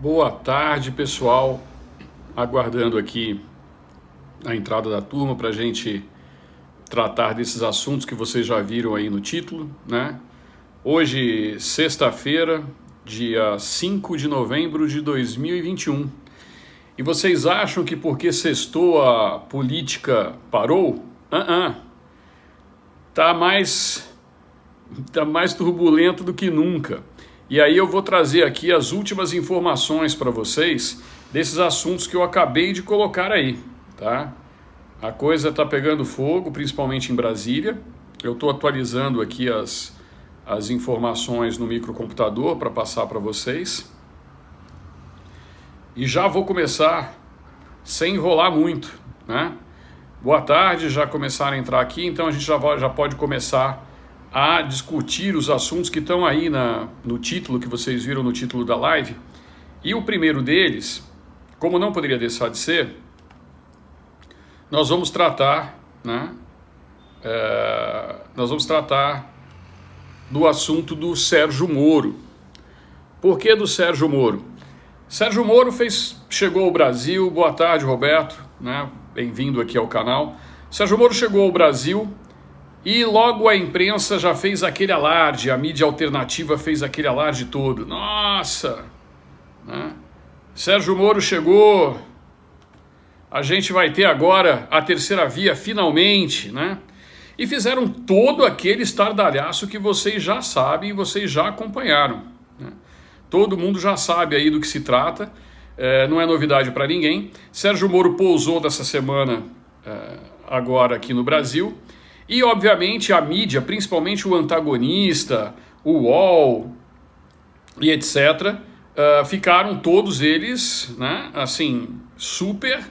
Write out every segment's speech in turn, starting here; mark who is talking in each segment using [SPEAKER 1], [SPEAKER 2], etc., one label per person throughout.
[SPEAKER 1] Boa tarde, pessoal. Aguardando aqui a entrada da turma para a gente tratar desses assuntos que vocês já viram aí no título, né? Hoje, sexta-feira, dia 5 de novembro de 2021. E vocês acham que porque sextou a política parou? Tá mais turbulento do que nunca. E aí eu vou trazer aqui as últimas informações para vocês desses assuntos que eu acabei de colocar aí, tá? A coisa está pegando fogo, principalmente em Brasília. Eu estou atualizando aqui as informações no microcomputador para passar para vocês. E já vou começar sem enrolar muito, né? Boa tarde, já começaram a entrar aqui, então a gente já pode começar a discutir os assuntos que estão aí no título, que vocês viram no título da live. E o primeiro deles, como não poderia deixar de ser, nós vamos tratar, né? Nós vamos tratar do assunto do Sérgio Moro. Por que do Sérgio Moro? Sérgio Moro chegou ao Brasil. Boa tarde, Roberto, né? Bem-vindo aqui ao canal. Sérgio Moro chegou ao Brasil e logo a imprensa já fez aquele alarde, a mídia alternativa fez aquele alarde todo. Nossa, né? Sérgio Moro chegou, a gente vai ter agora a terceira via finalmente, né? E fizeram todo aquele estardalhaço que vocês já sabem e vocês já acompanharam, né? Todo mundo já sabe aí do que se trata, não é novidade para ninguém. Sérgio Moro pousou dessa semana agora aqui no Brasil. E, obviamente, a mídia, principalmente o antagonista, o UOL e etc., ficaram todos eles, né, assim, super,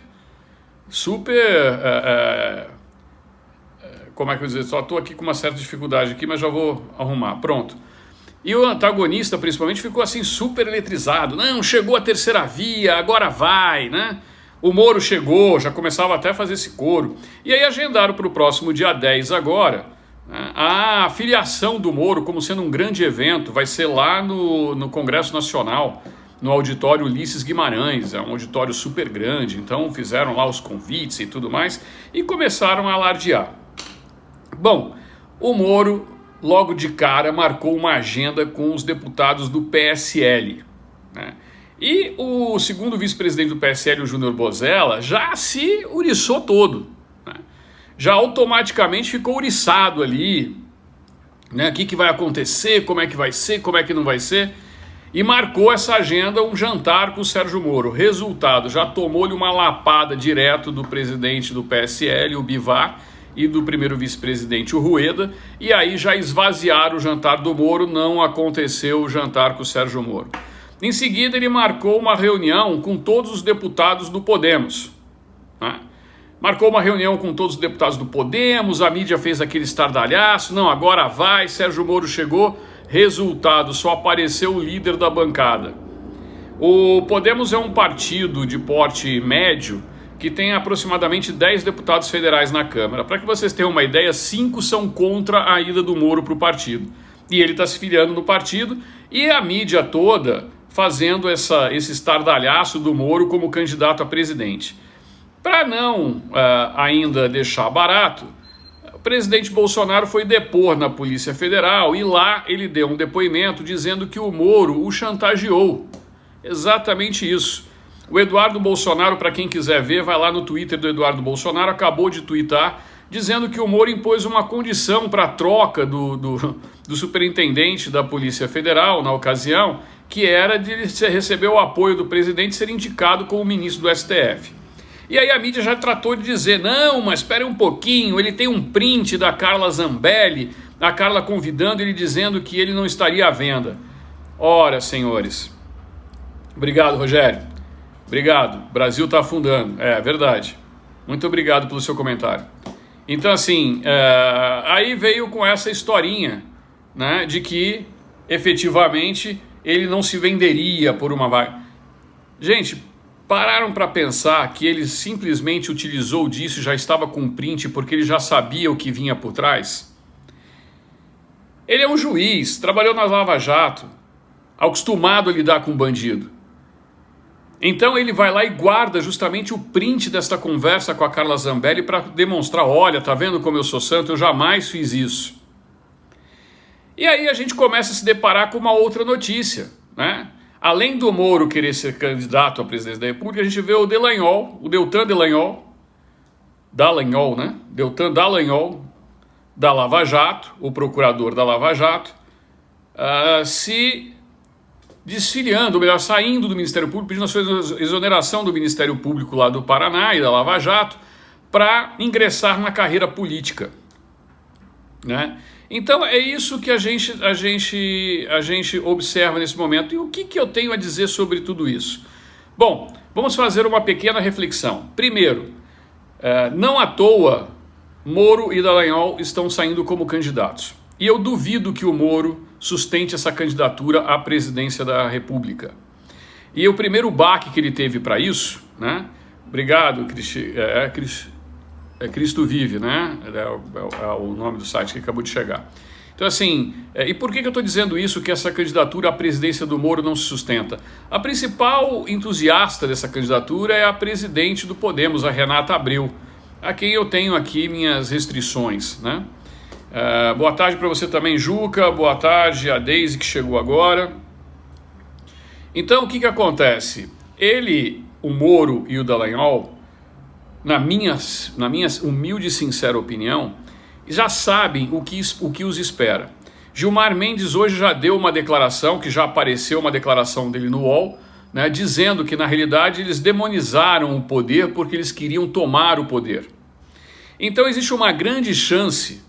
[SPEAKER 1] como é que eu vou dizer? Só estou aqui com uma certa dificuldade aqui, mas já vou arrumar. Pronto. E o antagonista, principalmente, ficou assim super eletrizado. Não, chegou a terceira via, agora vai, né? O Moro chegou, já começava até a fazer esse coro. E aí agendaram para o próximo dia 10 agora, né, a filiação do Moro como sendo um grande evento. Vai ser lá no Congresso Nacional, no auditório Ulisses Guimarães. É um auditório super grande, então fizeram lá os convites e tudo mais e começaram a alardear. Bom, o Moro logo de cara marcou uma agenda com os deputados do PSL, né? E o segundo vice-presidente do PSL, o Júnior Bozella, já se uriçou todo, né? Já automaticamente ficou uriçado ali, né? O que vai acontecer, como é que vai ser, como é que não vai ser, e marcou essa agenda um jantar com o Sérgio Moro. Resultado, já tomou-lhe uma lapada direto do presidente do PSL, o Bivar, e do primeiro vice-presidente, o Rueda, e aí já esvaziaram o jantar do Moro, não aconteceu o jantar com o Sérgio Moro. Em seguida, ele marcou uma reunião com todos os deputados do Podemos, né? Marcou uma reunião com todos os deputados do Podemos, a mídia fez aquele estardalhaço, não, agora vai, Sérgio Moro chegou, resultado, só apareceu o líder da bancada. O Podemos é um partido de porte médio que tem aproximadamente 10 deputados federais na Câmara. Para que vocês tenham uma ideia, 5 são contra a ida do Moro para o partido. E ele está se filiando no partido e a mídia toda fazendo esse estardalhaço do Moro como candidato a presidente. Para não ainda deixar barato, o presidente Bolsonaro foi depor na Polícia Federal e lá ele deu um depoimento dizendo que o Moro o chantageou. Exatamente isso. O Eduardo Bolsonaro, para quem quiser ver, vai lá no Twitter do Eduardo Bolsonaro, acabou de twittar dizendo que o Moro impôs uma condição para a troca do superintendente da Polícia Federal na ocasião, que era de ele receber o apoio do presidente e ser indicado como ministro do STF. E aí a mídia já tratou de dizer, não, mas espere um pouquinho, ele tem um print da Carla Zambelli, a Carla convidando ele dizendo que ele não estaria à venda. Ora, senhores, obrigado, Rogério, obrigado, o Brasil está afundando, é verdade, muito obrigado pelo seu comentário. Então assim, aí veio com essa historinha, né, de que efetivamente ele não se venderia por uma vaga. Gente, pararam para pensar que ele simplesmente utilizou disso e já estava com print porque ele já sabia o que vinha por trás? Ele é um juiz, trabalhou na Lava Jato, acostumado a lidar com bandido. Então ele vai lá e guarda justamente o print desta conversa com a Carla Zambelli para demonstrar, olha, tá vendo como eu sou santo, eu jamais fiz isso. E aí a gente começa a se deparar com uma outra notícia, né? Além do Moro querer ser candidato à presidência da República, a gente vê o Dallagnol, o Deltan Dallagnol, né? Deltan Dallagnol, da Lava Jato, o procurador da Lava Jato, se desfiliando, ou melhor, saindo do Ministério Público, pedindo a sua exoneração do Ministério Público lá do Paraná e da Lava Jato, para ingressar na carreira política, né? Então é isso que a gente observa nesse momento. E o que eu tenho a dizer sobre tudo isso? Bom, vamos fazer uma pequena reflexão. Primeiro, não à toa Moro e Dallagnol estão saindo como candidatos. E eu duvido que o Moro sustente essa candidatura à presidência da República. E o primeiro baque que ele teve para isso, né? Obrigado, Cristo Vive, né? É o nome do site que acabou de chegar. Então assim, e por que eu estou dizendo isso, que essa candidatura à presidência do Moro não se sustenta? A principal entusiasta dessa candidatura é a presidente do Podemos, a Renata Abreu, a quem eu tenho aqui minhas restrições, né? Boa tarde para você também, Juca, boa tarde a Deise que chegou agora. Então o que acontece? O Moro e o Dallagnol, na minha humilde e sincera opinião, já sabem o que os espera. Gilmar Mendes hoje já deu uma declaração, que já apareceu uma declaração dele no UOL, né, dizendo que na realidade eles demonizaram o poder porque eles queriam tomar o poder. Então existe uma grande chance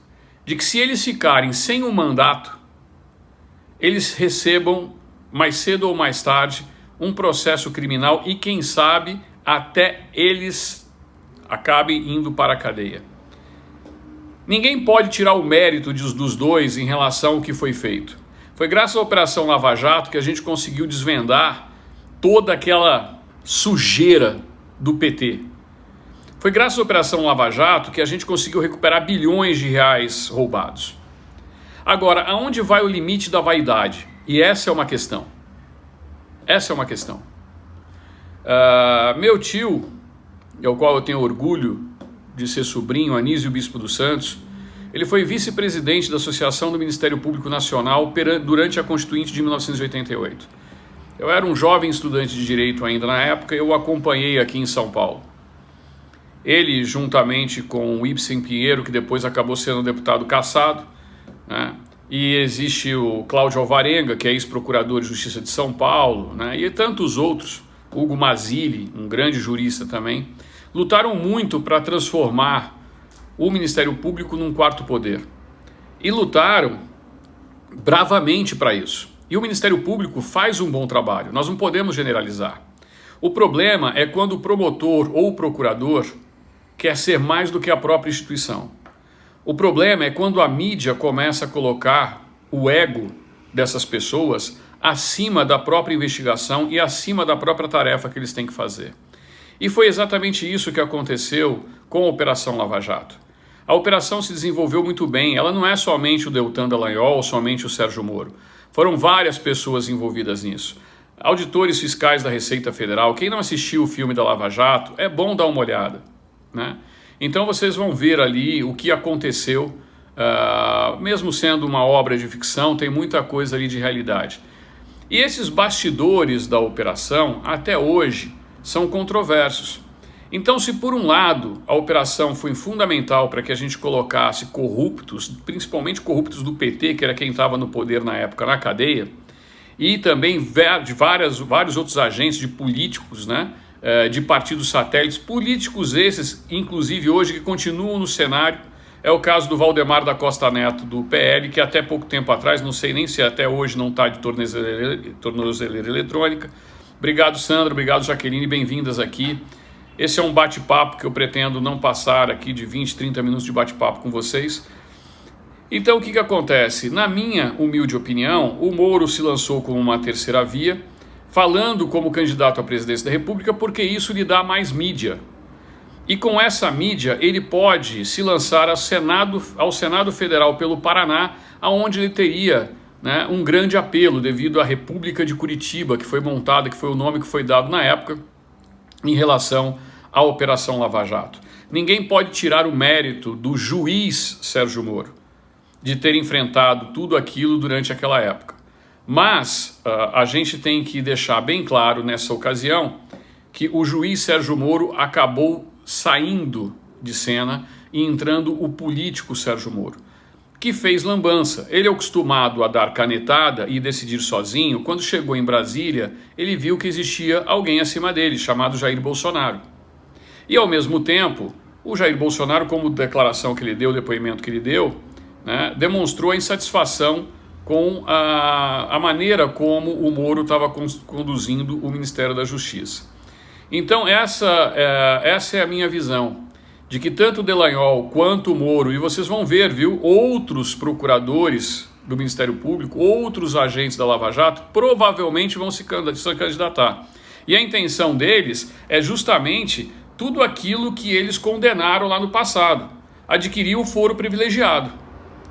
[SPEAKER 1] de que, se eles ficarem sem um mandato, eles recebam mais cedo ou mais tarde um processo criminal e, quem sabe, até eles acabem indo para a cadeia. Ninguém pode tirar o mérito dos dois em relação ao que foi feito. Foi graças à Operação Lava Jato que a gente conseguiu desvendar toda aquela sujeira do PT. Foi graças à Operação Lava Jato que a gente conseguiu recuperar bilhões de reais roubados. Agora, aonde vai o limite da vaidade? E essa é uma questão. Essa é uma questão. Meu tio, ao qual eu tenho orgulho de ser sobrinho, Anísio Bispo dos Santos, ele foi vice-presidente da Associação do Ministério Público Nacional durante a Constituinte de 1988. Eu era um jovem estudante de Direito ainda na época, eu o acompanhei aqui em São Paulo. Ele, juntamente com o Ibsen Pinheiro, que depois acabou sendo deputado cassado, né? E existe o Cláudio Alvarenga, que é ex-procurador de Justiça de São Paulo, né? E tantos outros, Hugo Mazzilli, um grande jurista também, lutaram muito para transformar o Ministério Público num quarto poder. E lutaram bravamente para isso. E o Ministério Público faz um bom trabalho, nós não podemos generalizar. O problema é quando o promotor ou o procurador quer ser mais do que a própria instituição. O problema é quando a mídia começa a colocar o ego dessas pessoas acima da própria investigação e acima da própria tarefa que eles têm que fazer. E foi exatamente isso que aconteceu com a Operação Lava Jato. A operação se desenvolveu muito bem, ela não é somente o Deltan Dallagnol ou somente o Sérgio Moro. Foram várias pessoas envolvidas nisso. Auditores fiscais da Receita Federal, quem não assistiu o filme da Lava Jato, é bom dar uma olhada, né? Então vocês vão ver ali o que aconteceu, mesmo sendo uma obra de ficção, tem muita coisa ali de realidade. E esses bastidores da operação, até hoje, são controversos. Então, se por um lado a operação foi fundamental para que a gente colocasse corruptos, principalmente corruptos do PT, que era quem estava no poder na época, na cadeia, e também de vários outros agentes, de políticos, né, de partidos satélites, políticos esses, inclusive hoje, que continuam no cenário. É o caso do Valdemar da Costa Neto, do PL, que até pouco tempo atrás, não sei nem se até hoje não está de tornozeleira eletrônica. Obrigado, Sandra, obrigado, Jaqueline, bem-vindas aqui. Esse é um bate-papo que eu pretendo não passar aqui de 20, 30 minutos de bate-papo com vocês. Então, o que acontece? Na minha humilde opinião, o Moro se lançou como uma terceira via, falando como candidato à presidência da República, porque isso lhe dá mais mídia. E com essa mídia, ele pode se lançar ao Senado Federal pelo Paraná, onde ele teria né, um grande apelo devido à República de Curitiba, que foi montada, que foi o nome que foi dado na época, em relação à Operação Lava Jato. Ninguém pode tirar o mérito do juiz Sérgio Moro de ter enfrentado tudo aquilo durante aquela época. Mas a gente tem que deixar bem claro nessa ocasião que o juiz Sérgio Moro acabou saindo de cena e entrando o político Sérgio Moro, que fez lambança. Ele é acostumado a dar canetada e decidir sozinho. Quando chegou em Brasília, ele viu que existia alguém acima dele, chamado Jair Bolsonaro. E ao mesmo tempo, o Jair Bolsonaro, como declaração que ele deu, depoimento que ele deu, né, demonstrou a insatisfação com a maneira como o Moro estava conduzindo o Ministério da Justiça. Então essa é a minha visão, de que tanto o Dallagnol quanto o Moro, e vocês vão ver, viu, outros procuradores do Ministério Público, outros agentes da Lava Jato, provavelmente vão se candidatar. E a intenção deles é justamente tudo aquilo que eles condenaram lá no passado, adquirir o foro privilegiado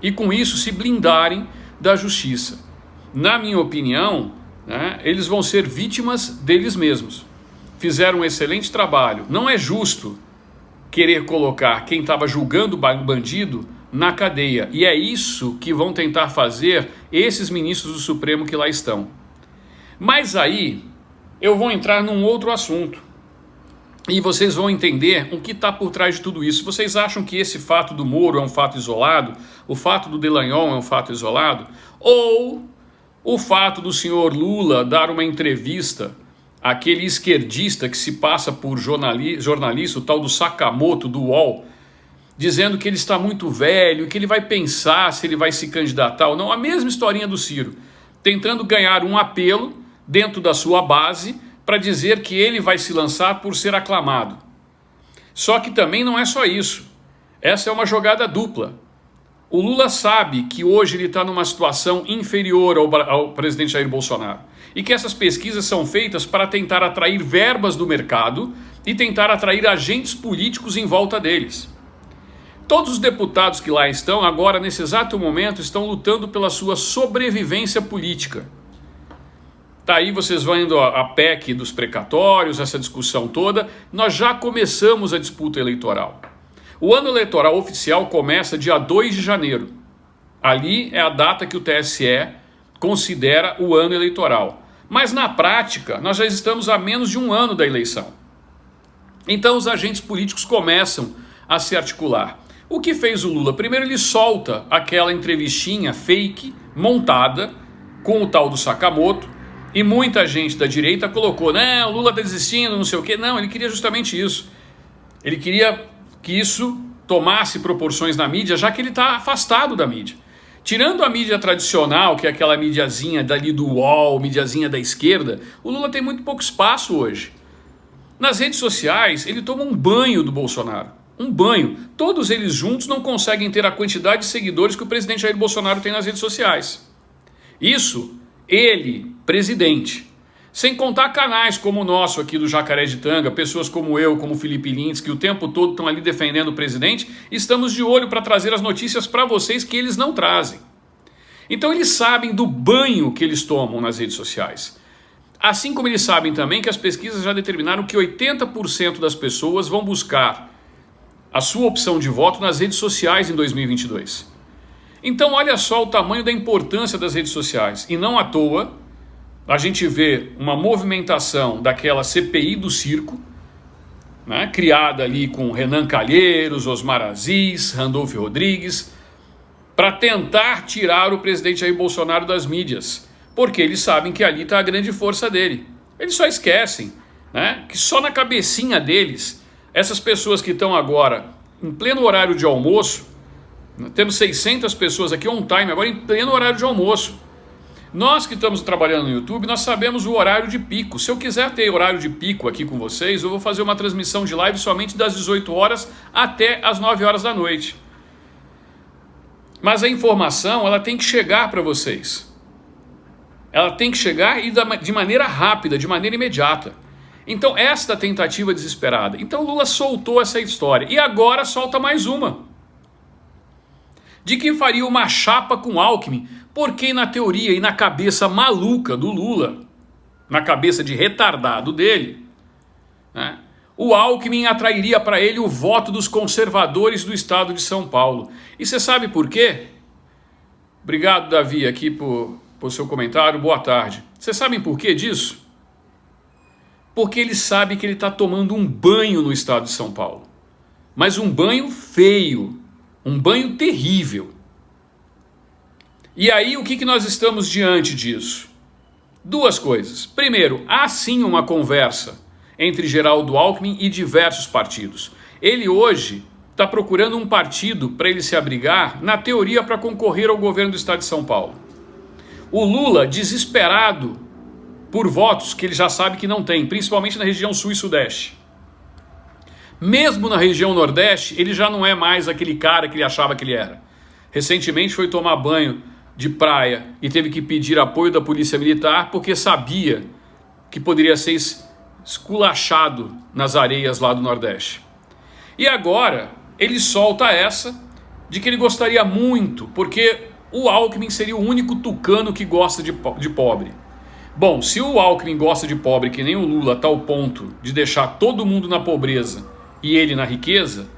[SPEAKER 1] e com isso se blindarem da justiça. Na minha opinião, né, eles vão ser vítimas deles mesmos. Fizeram um excelente trabalho. Não é justo querer colocar quem estava julgando o bandido na cadeia. E é isso que vão tentar fazer esses ministros do Supremo que lá estão. Mas aí eu vou entrar num outro assunto. E vocês vão entender o que está por trás de tudo isso. Vocês acham que esse fato do Moro é um fato isolado? O fato do Dallagnol é um fato isolado? Ou o fato do senhor Lula dar uma entrevista àquele esquerdista que se passa por jornalista, o tal do Sakamoto, do UOL, dizendo que ele está muito velho, que ele vai pensar se ele vai se candidatar ou não? A mesma historinha do Ciro, tentando ganhar um apelo dentro da sua base para dizer que ele vai se lançar por ser aclamado. Só que também não é só isso. Essa é uma jogada dupla. O Lula sabe que hoje ele está numa situação inferior ao presidente Jair Bolsonaro e que essas pesquisas são feitas para tentar atrair verbas do mercado e tentar atrair agentes políticos em volta deles. Todos os deputados que lá estão agora, nesse exato momento, estão lutando pela sua sobrevivência política. Tá aí, vocês vão indo a PEC dos precatórios, essa discussão toda. Nós já começamos a disputa eleitoral. O ano eleitoral oficial começa dia 2 de janeiro. Ali é a data que o TSE considera o ano eleitoral. Mas na prática, nós já estamos a menos de um ano da eleição. Então os agentes políticos começam a se articular. O que fez o Lula? Primeiro ele solta aquela entrevistinha fake, montada, com o tal do Sakamoto. E muita gente da direita colocou, né, o Lula está desistindo, não sei o quê. Não, ele queria justamente isso. Ele queria que isso tomasse proporções na mídia, já que ele está afastado da mídia. Tirando a mídia tradicional, que é aquela mídiazinha dali do UOL, mídiazinha da esquerda, o Lula tem muito pouco espaço hoje. Nas redes sociais, ele toma um banho do Bolsonaro. Um banho. Todos eles juntos não conseguem ter a quantidade de seguidores que o presidente Jair Bolsonaro tem nas redes sociais. Isso, ele, presidente. Sem contar canais como o nosso aqui do Jacareditanga, pessoas como eu, como Felipe Lintz, que o tempo todo estão ali defendendo o presidente, estamos de olho para trazer as notícias para vocês que eles não trazem. Então eles sabem do banho que eles tomam nas redes sociais. Assim como eles sabem também que as pesquisas já determinaram que 80% das pessoas vão buscar a sua opção de voto nas redes sociais em 2022. Então olha só o tamanho da importância das redes sociais. E não à toa, a gente vê uma movimentação daquela CPI do circo, né, criada ali com Renan Calheiros, Osmar Aziz, Randolfo Rodrigues, para tentar tirar o presidente Jair Bolsonaro das mídias, porque eles sabem que ali está a grande força dele. Eles só esquecem, né, que só na cabecinha deles, essas pessoas que estão agora em pleno horário de almoço, temos 600 pessoas aqui on time, agora em pleno horário de almoço. Nós que estamos trabalhando no YouTube, nós sabemos o horário de pico. Se eu quiser ter horário de pico aqui com vocês, eu vou fazer uma transmissão de live somente das 18 horas até as 9 horas da noite. Mas a informação, ela tem que chegar para vocês. Ela tem que chegar e de maneira rápida, de maneira imediata. Então, esta tentativa desesperada. Então, Lula soltou essa história. E agora solta mais uma. de que faria uma chapa com Alckmin, porque na teoria e na cabeça maluca do Lula, na cabeça de retardado dele, né, o Alckmin atrairia para ele o voto dos conservadores do estado de São Paulo. E você sabe por quê? Obrigado, Davi, aqui por seu comentário. Boa tarde. Vocês sabem por que disso? Porque ele sabe que ele está tomando um banho no estado de São Paulo. Mas um banho feio, um banho terrível. E aí, o que nós estamos diante disso? Duas coisas. Primeiro, há sim uma conversa entre Geraldo Alckmin e diversos partidos. Ele hoje está procurando um partido para ele se abrigar, na teoria, para concorrer ao governo do estado de São Paulo. O Lula, desesperado por votos que ele já sabe que não tem, principalmente na região sul e sudeste. Mesmo na região nordeste, ele já não é mais aquele cara que ele achava que ele era. Recentemente foi tomar banho de praia e teve que pedir apoio da polícia militar porque sabia que poderia ser esculachado nas areias lá do Nordeste. E agora ele solta essa de que ele gostaria muito, porque o Alckmin seria o único tucano que gosta de pobre. Bom, se o Alckmin gosta de pobre que nem o Lula, a tal ponto de deixar todo mundo na pobreza e ele na riqueza,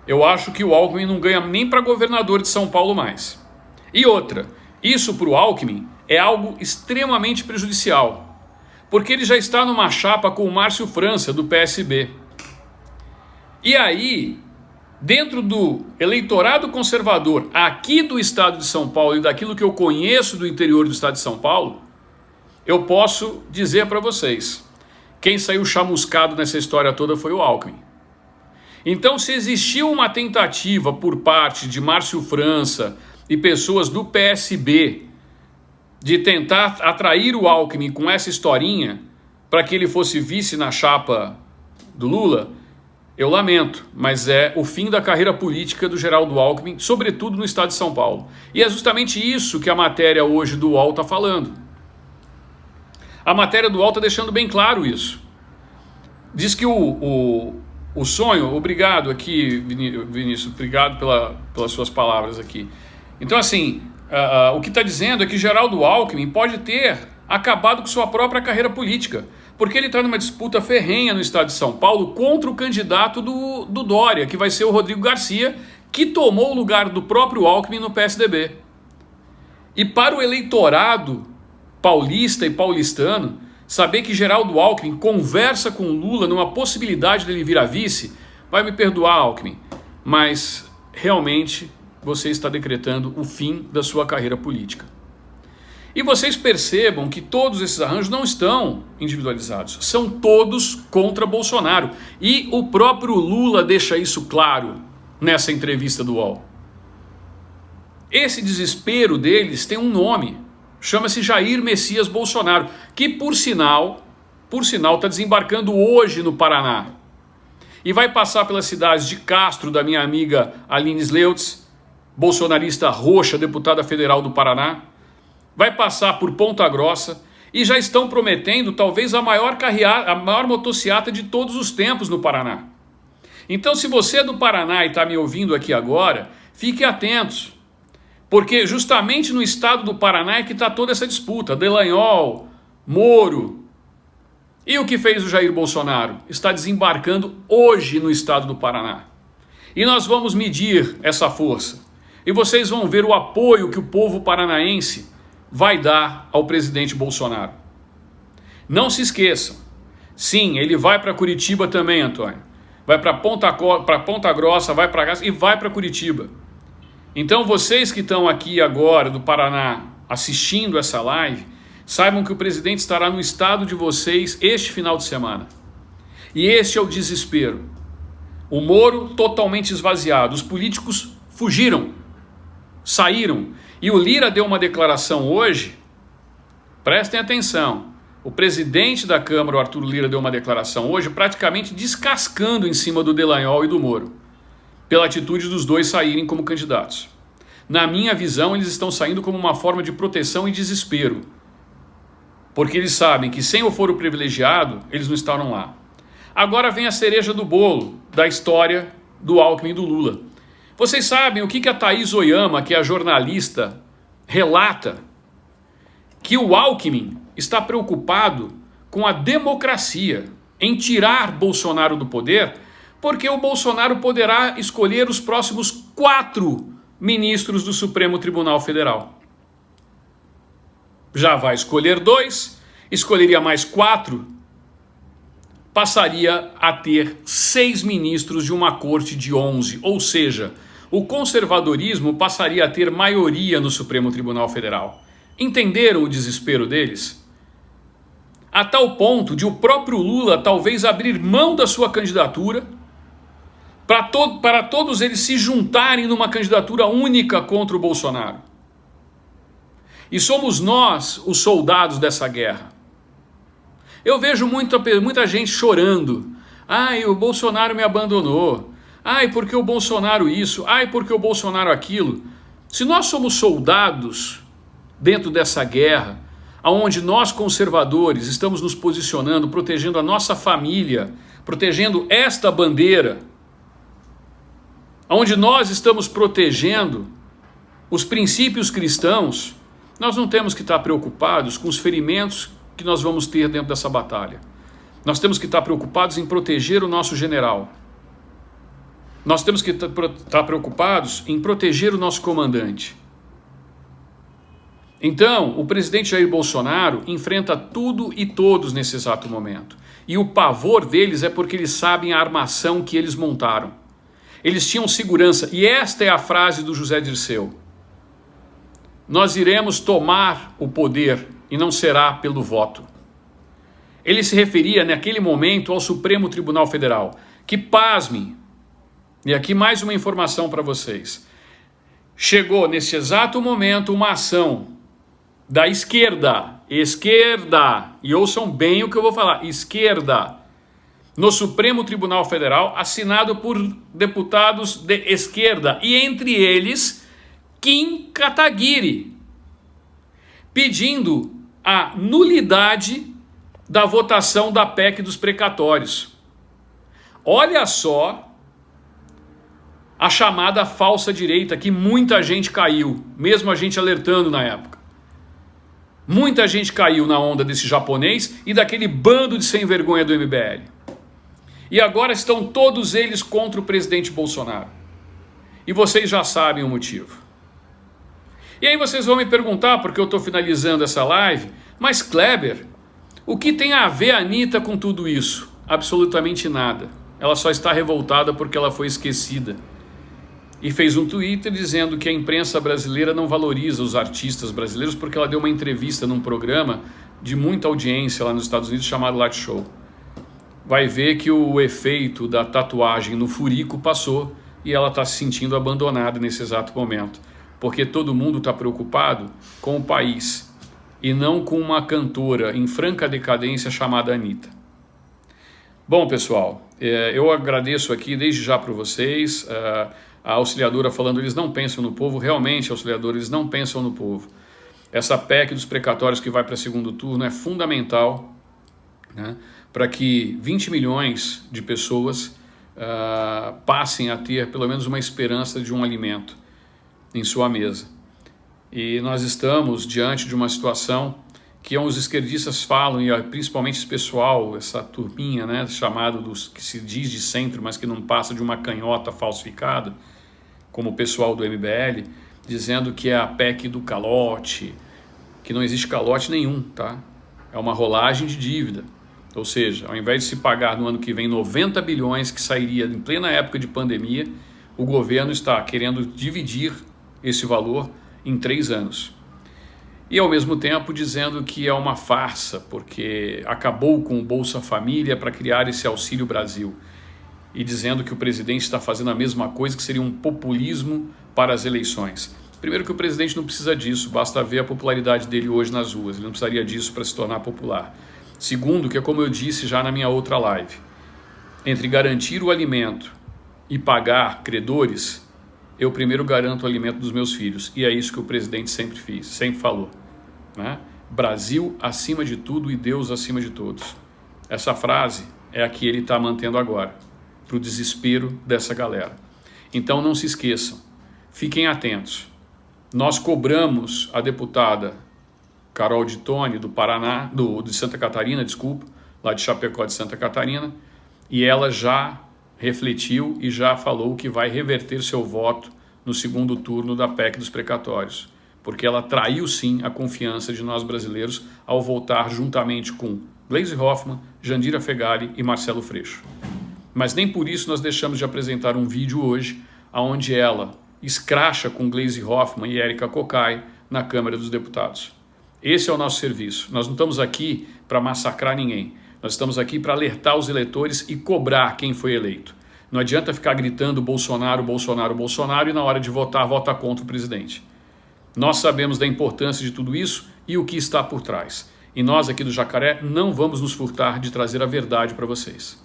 [SPEAKER 1] eu acho que o Alckmin não ganha nem para governador de São Paulo mais. E outra, isso para o Alckmin é algo extremamente prejudicial, porque ele já está numa chapa com o Márcio França, do PSB. E aí, dentro do eleitorado conservador aqui do estado de São Paulo e daquilo que eu conheço do interior do estado de São Paulo, eu posso dizer para vocês, quem saiu chamuscado nessa história toda foi o Alckmin. Então, se existiu uma tentativa por parte de Márcio França e pessoas do PSB de tentar atrair o Alckmin com essa historinha para que ele fosse vice na chapa do Lula, eu lamento, mas é o fim da carreira política do Geraldo Alckmin, sobretudo no estado de São Paulo. E é justamente isso que a matéria hoje do UOL está falando. A matéria do UOL está deixando bem claro isso. Diz que o sonho... Obrigado aqui, Vinícius, obrigado pelas suas palavras aqui. Então, assim, o que está dizendo é que Geraldo Alckmin pode ter acabado com sua própria carreira política, porque ele está numa disputa ferrenha no estado de São Paulo contra o candidato do Dória, que vai ser o Rodrigo Garcia, que tomou o lugar do próprio Alckmin no PSDB. E para o eleitorado paulista e paulistano, saber que Geraldo Alckmin conversa com o Lula numa possibilidade dele vir a vice, vai me perdoar, Alckmin, mas realmente você está decretando o fim da sua carreira política. E vocês percebam que todos esses arranjos não estão individualizados, são todos contra Bolsonaro. E o próprio Lula deixa isso claro nessa entrevista do UOL. Esse desespero deles tem um nome, chama-se Jair Messias Bolsonaro, que por sinal está desembarcando hoje no Paraná. E vai passar pelas cidades de Castro, da minha amiga Aline Sleutz, bolsonarista roxa, deputada federal do Paraná. Vai passar por Ponta Grossa e já estão prometendo talvez a maior motociata de todos os tempos no Paraná. Então, se você é do Paraná e está me ouvindo aqui agora, fique atentos, porque justamente no estado do Paraná é que está toda essa disputa. Dallagnol, Moro. E o que fez o Jair Bolsonaro? Está desembarcando hoje no estado do Paraná. E nós vamos medir essa força. E vocês vão ver o apoio que o povo paranaense vai dar ao presidente Bolsonaro. Não se esqueçam. Sim, ele vai para Curitiba também, Antônio. Vai para Ponta Grossa, vai para Gás e vai para Curitiba. Então vocês que estão aqui agora do Paraná assistindo essa live, saibam que o presidente estará no estado de vocês este final de semana. E este é o desespero. O Moro totalmente esvaziado, os políticos fugiram, saíram. E o Lira deu uma declaração hoje, prestem atenção, o presidente da Câmara, o Arthur Lira, deu uma declaração hoje praticamente descascando em cima do Dallagnol e do Moro, pela atitude dos dois saírem como candidatos. Na minha visão, eles estão saindo como uma forma de proteção e desespero, porque eles sabem que sem o foro privilegiado, eles não estarão lá. Agora vem a cereja do bolo da história do Alckmin e do Lula. Vocês sabem o que a Thaís Oyama, que é a jornalista, relata? Que o Alckmin está preocupado com a democracia, em tirar Bolsonaro do poder, porque o Bolsonaro poderá escolher os próximos 4 ministros do Supremo Tribunal Federal. Já vai escolher 2, escolheria mais 4, passaria a ter 6 ministros de uma corte de 11, ou seja, o conservadorismo passaria a ter maioria no Supremo Tribunal Federal. Entenderam o desespero deles? A tal ponto de o próprio Lula talvez abrir mão da sua candidatura para todos eles se juntarem numa candidatura única contra o Bolsonaro. E somos nós os soldados dessa guerra. Eu vejo muita gente chorando. Ai, o Bolsonaro me abandonou. Ai, porque o Bolsonaro isso. Ai, porque o Bolsonaro aquilo. Se nós somos soldados dentro dessa guerra, onde nós conservadores estamos nos posicionando, protegendo a nossa família, protegendo esta bandeira, onde nós estamos protegendo os princípios cristãos, nós não temos que estar preocupados com os ferimentos que nós vamos ter dentro dessa batalha. Nós temos que estar preocupados em proteger o nosso general. Nós temos que estar preocupados em proteger o nosso comandante. Então, o presidente Jair Bolsonaro enfrenta tudo e todos nesse exato momento. E o pavor deles é porque eles sabem a armação que eles montaram. Eles tinham segurança. E esta é a frase do José Dirceu: nós iremos tomar o poder e não será pelo voto. Ele se referia naquele momento ao Supremo Tribunal Federal, que, pasmem, e aqui mais uma informação para vocês, chegou nesse exato momento uma ação da esquerda, e ouçam bem o que eu vou falar, esquerda, no Supremo Tribunal Federal, assinado por deputados de esquerda, e entre eles, Kim Kataguiri, pedindo a nulidade da votação da PEC dos precatórios. Olha só a chamada falsa direita, que muita gente caiu, mesmo a gente alertando na época. Muita gente caiu na onda desse japonês e daquele bando de sem vergonha do MBL. E agora estão todos eles contra o presidente Bolsonaro. E vocês já sabem o motivo. E aí vocês vão me perguntar, porque eu estou finalizando essa live, mas Kleber, o que tem a ver a Anitta com tudo isso? Absolutamente nada. Ela só está revoltada porque ela foi esquecida. E fez um Twitter dizendo que a imprensa brasileira não valoriza os artistas brasileiros porque ela deu uma entrevista num programa de muita audiência lá nos Estados Unidos chamado Light Show. Vai ver que o efeito da tatuagem no furico passou e ela está se sentindo abandonada nesse exato momento. Porque todo mundo está preocupado com o país e não com uma cantora em franca decadência chamada Anitta. Bom, pessoal, eu agradeço aqui desde já para vocês. A auxiliadora falando, eles não pensam no povo. Realmente, auxiliadora, eles não pensam no povo. Essa PEC dos precatórios que vai para segundo turno é fundamental, né, para que 20 milhões de pessoas passem a ter pelo menos uma esperança de um alimento em sua mesa. E nós estamos diante de uma situação que os esquerdistas falam, e principalmente esse pessoal, essa turminha, né, chamado dos que se diz de centro, mas que não passa de uma canhota falsificada, como o pessoal do MBL, dizendo que é a PEC do calote, que não existe calote nenhum, tá? É uma rolagem de dívida. Ou seja, ao invés de se pagar no ano que vem 90 bilhões, que sairia em plena época de pandemia, o governo está querendo dividir esse valor em 3 anos. E ao mesmo tempo dizendo que é uma farsa, porque acabou com o Bolsa Família para criar esse Auxílio Brasil. E dizendo que o presidente está fazendo a mesma coisa, que seria um populismo para as eleições. Primeiro que o presidente não precisa disso, basta ver a popularidade dele hoje nas ruas, ele não precisaria disso para se tornar popular. Segundo, que é como eu disse já na minha outra live, entre garantir o alimento e pagar credores, eu primeiro garanto o alimento dos meus filhos. E é isso que o presidente sempre falou, né? Brasil acima de tudo e Deus acima de todos. Essa frase é a que ele está mantendo agora, para o desespero dessa galera. Então não se esqueçam, fiquem atentos. Nós cobramos a deputada Carol de Tone, do Paraná, de Santa Catarina, desculpa, lá de Chapecó de Santa Catarina, e ela já refletiu e já falou que vai reverter seu voto no segundo turno da PEC dos precatórios, porque ela traiu sim a confiança de nós brasileiros ao votar juntamente com Gleisi Hoffmann, Jandira Fegali e Marcelo Freixo. Mas nem por isso nós deixamos de apresentar um vídeo hoje onde ela escracha com Gleisi Hoffmann e Érica Cocai na Câmara dos Deputados. Esse é o nosso serviço. Nós não estamos aqui para massacrar ninguém. Nós estamos aqui para alertar os eleitores e cobrar quem foi eleito. Não adianta ficar gritando Bolsonaro, Bolsonaro, Bolsonaro e na hora de votar, vota contra o presidente. Nós sabemos da importância de tudo isso e o que está por trás. E nós aqui do Jacaré não vamos nos furtar de trazer a verdade para vocês.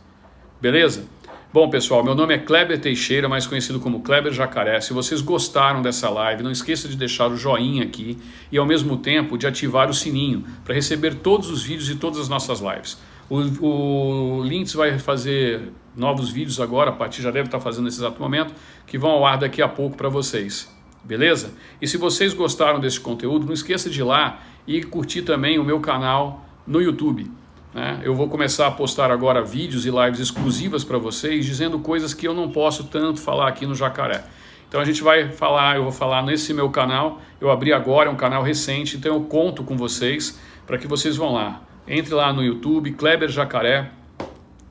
[SPEAKER 1] Beleza? Bom, pessoal, meu nome é Kleber Teixeira, mais conhecido como Kleber Jacaré. Se vocês gostaram dessa live, não esqueça de deixar o joinha aqui e, ao mesmo tempo, de ativar o sininho para receber todos os vídeos e todas as nossas lives. O Lintz vai fazer novos vídeos agora, a partir já deve estar fazendo nesse exato momento, que vão ao ar daqui a pouco para vocês. Beleza? E se vocês gostaram desse conteúdo, não esqueça de ir lá e curtir também o meu canal no YouTube. Eu vou começar a postar agora vídeos e lives exclusivas para vocês, dizendo coisas que eu não posso tanto falar aqui no Jacaré. Então a gente vai falar, eu vou falar nesse meu canal, eu abri agora, é um canal recente, então eu conto com vocês para que vocês vão lá. Entre lá no YouTube, Kleber Jacaré,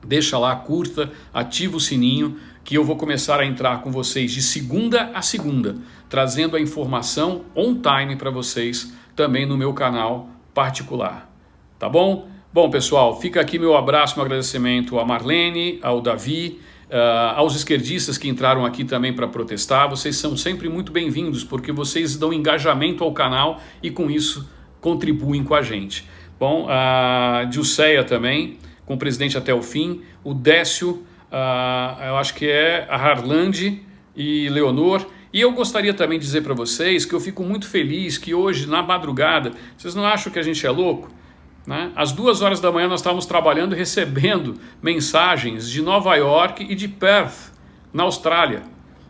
[SPEAKER 1] deixa lá, curta, ativa o sininho, que eu vou começar a entrar com vocês de segunda a segunda, trazendo a informação on time para vocês, também no meu canal particular. Tá bom? Bom, pessoal, fica aqui meu abraço, meu agradecimento a Marlene, ao Davi, aos esquerdistas que entraram aqui também para protestar. Vocês são sempre muito bem-vindos, porque vocês dão engajamento ao canal e com isso contribuem com a gente. Bom, a Dilceia também, com o presidente até o fim, o Décio, eu acho que é a Harlande e Leonor. E eu gostaria também de dizer para vocês que eu fico muito feliz que hoje, na madrugada, vocês não acham que a gente é louco? Às 2 horas da manhã nós estávamos trabalhando e recebendo mensagens de Nova York e de Perth, na Austrália.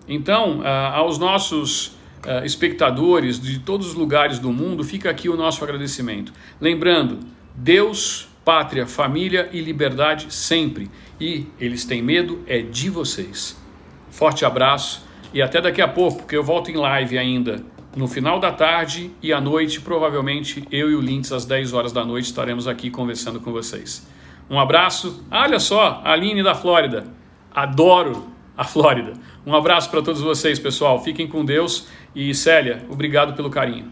[SPEAKER 1] Então, aos nossos espectadores de todos os lugares do mundo, fica aqui o nosso agradecimento. Lembrando, Deus, pátria, família e liberdade sempre. E eles têm medo é de vocês. Forte abraço e até daqui a pouco, porque eu volto em live ainda. No final da tarde e à noite, provavelmente, eu e o Lintz, às 10 horas da noite, estaremos aqui conversando com vocês. Um abraço. Olha só, a Aline da Flórida. Adoro a Flórida. Um abraço para todos vocês, pessoal. Fiquem com Deus. E Célia, obrigado pelo carinho.